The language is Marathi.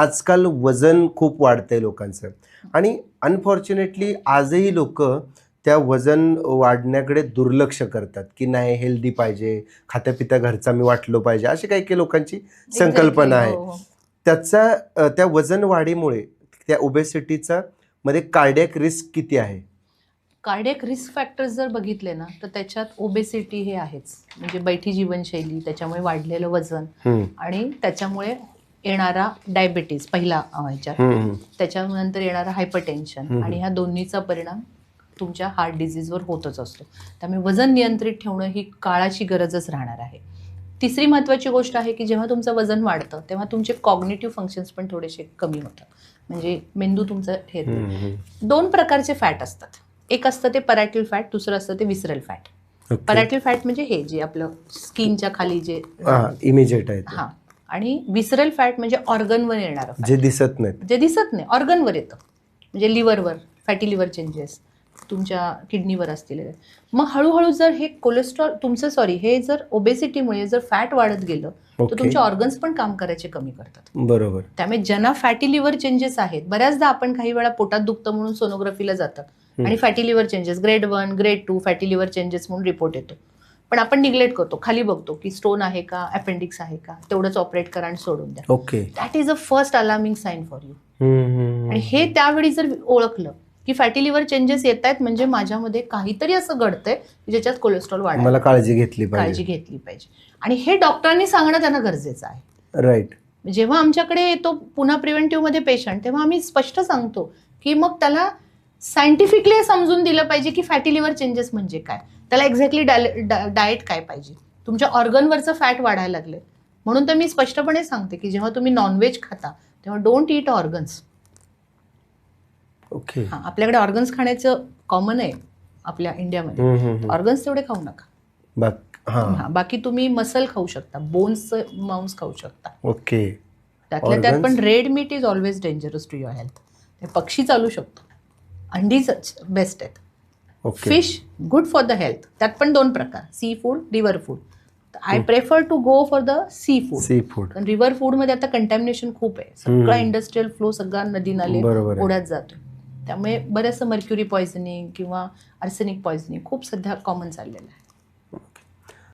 आजकाल वजन खूप वाढतंय लोकांचं आणि अनफॉर्च्युनेटली आजही लोक त्या वजन वाढण्याकडे दुर्लक्ष करतात, की नाही हेल्दी पाहिजे, खात्यापित्या घरचा मी वाटलो पाहिजे, अशी काही काही लोकांची संकल्पना आहे. हो. त्याचा त्या वजन वाढीमुळे त्या ओबेसिटीचा मध्ये कार्डियक रिस्क किती आहे? कार्डियक रिस्क फॅक्टर्स जर बघितले ना तर त्याच्यात ओबेसिटी हे आहेच, म्हणजे बैठी जीवनशैली, त्याच्यामुळे वाढलेलं वजन आणि त्याच्यामुळे येणारा डायबिटीज पहिला ह्याच्यात, त्याच्यानंतर येणारा हायपरटेन्शन आणि ह्या दोन्हीचा परिणाम तुमच्या हार्ट डिझीजवर होतच असतो. त्यामुळे वजन नियंत्रित ठेवणं ही काळाची गरजच राहणार आहे. तिसरी महत्त्वाची गोष्ट आहे की जेव्हा तुमचं वजन वाढतं तेव्हा तुमचे कॉग्निटिव्ह फंक्शन्स पण थोडेसे कमी होतात. म्हणजे मेंदू तुमचं हे दोन प्रकारचे फॅट असतात. एक असतं ते पॅराटल फॅट, दुसरं असतं ते विसरल फॅट. पॅराटल फॅट म्हणजे हे जे आपलं स्किनच्या खाली जे इमिजिएट आहे, हां, आणि विसरल फॅट म्हणजे ऑर्गनवर येणारं, जे दिसत नाही, जे दिसत नाही, ऑर्गनवर येतं. म्हणजे लिव्हरवर, फॅटी लिव्हर चेंजेस तुमच्या किडनीवर असतील. मग हळूहळू जर हे कोलेस्ट्रॉल हे जर ओबेसिटीमुळे जर फॅट वाढत गेलं तर तुमचे ऑर्गन्स पण काम करायचे कमी करतात. बरोबर. त्यामुळे ज्यांना फॅटी लिव्हर चेंजेस आहेत, बऱ्याचदा आपण काही वेळा पोटात दुखतं म्हणून सोनोग्राफीला जातात आणि fatty liver changes grade 1 grade 2 fatty liver changes म्हणून रिपोर्ट येतो. पण आपण निग्लेक्ट करतो, खाली बघतो की स्टोन आहे का, अपेंडिक्स आहे का, तेवढंच ऑपरेट करा आणि सोडून द्या. Okay, that is a first alarming sign for you. आणि हे त्यावेळी जर ओळखलं की फॅटी लिव्हर चेंजेस येत आहेत म्हणजे माझ्यामध्ये काहीतरी असं घडतंय ज्याच्यात कोलेस्ट्रॉल वाढायला, मला काळजी घेतली पाहिजे. आणि हे डॉक्टरांनी सांगणं त्यांना गरजेचं आहे. राईट. जेव्हा आमच्याकडे येतो पुन्हा प्रिव्हेंटिव्ह मध्ये पेशंट, तेव्हा आम्ही स्पष्ट सांगतो की मग त्याला सायंटिफिकली समजून दिलं पाहिजे की फॅटी लिव्हर चेंजेस म्हणजे काय, त्याला एक्झॅक्टली डाएट काय पाहिजे. तुमच्या ऑर्गनवरचं फॅट वाढायला लागले म्हणून तर मी स्पष्टपणे सांगते की जेव्हा तुम्ही नॉनव्हेज खाता तेव्हा डोंट ईट ऑर्गन्स. ओके. हां, आपल्याकडे ऑर्गन्स खाण्याचं कॉमन आहे आपल्या इंडियामध्ये. ऑर्गन्स तेवढे खाऊ नका. बाकी तुम्ही मसल खाऊ शकता, बोन्स मांस खाऊ शकता. ओके. त्यातल्या त्यात पण red meat is always dangerous to your health. पक्षी चालू शकतो, अंडीच बेस्ट आहेत. Fish good for the health. त्यात पण 2 प्रकार, sea food, river food. I prefer to go for the sea food. River food मध्ये आता कंटॅमिनेशन खूप आहे, सगळा इंडस्ट्रियल फ्लो सगळा नदी नाले ओढ्यात जातोय. त्यामुळे बऱ्याचसं मर्क्युरी पॉयझनिंग किंवा आर्सेनिक पॉयझनिंग खूप सध्या कॉमन चाललेलं आहे.